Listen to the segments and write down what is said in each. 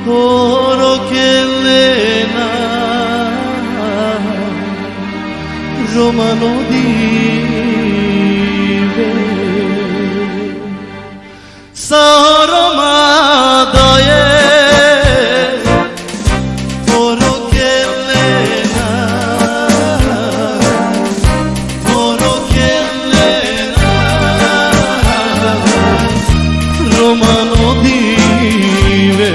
oro che lena romano dive saroma daye oro che lena romano dive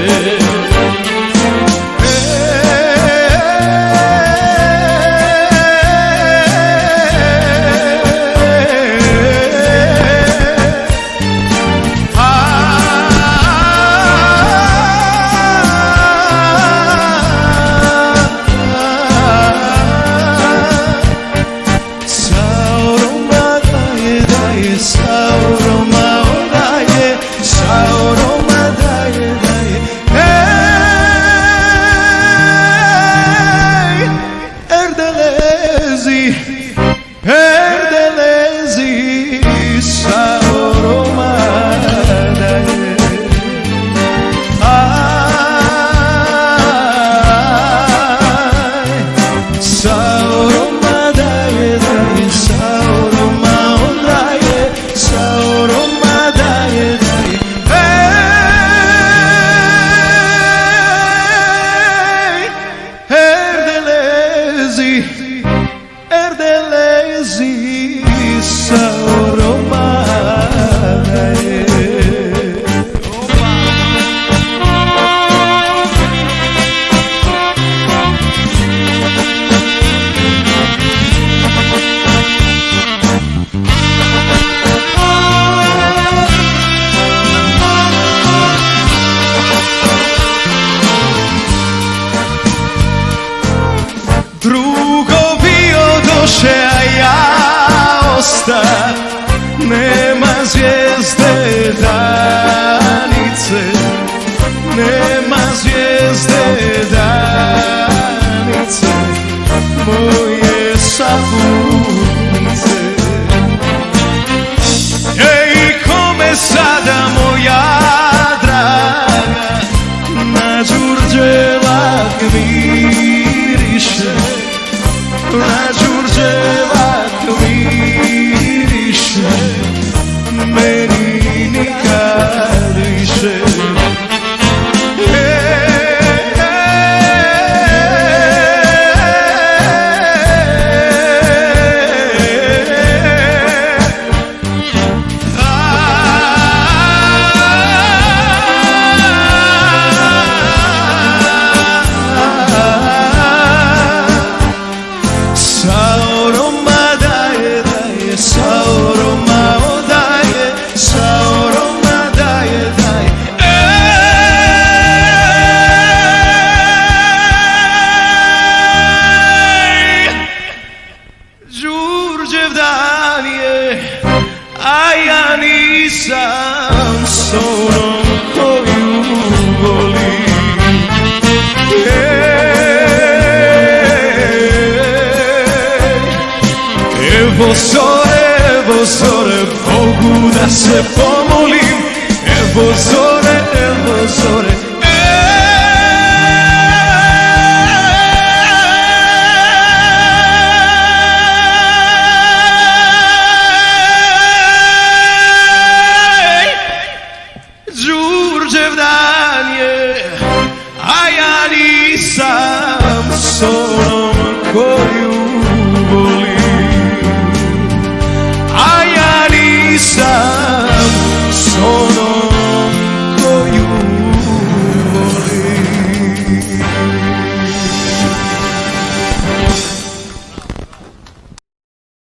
Erdelezi sauromadaye ay sauromadaye daye sauromadaye sauromadaye daye Erdelezi Erdelezi sauromadaye Drugovi odoše, a ja ostah. Nema zvijezde danice, nema zvijezde danice, moje sapunice. Ej, kome sada moja draga na đurđevak miriše, na đurđevak miriše, meni nikad više. Đurđevdan je, a ja nisam s onom koju volim. Evo zore, Bogu da se pomolim. Evo zore, Đurđevdan je, a ja nisam s onom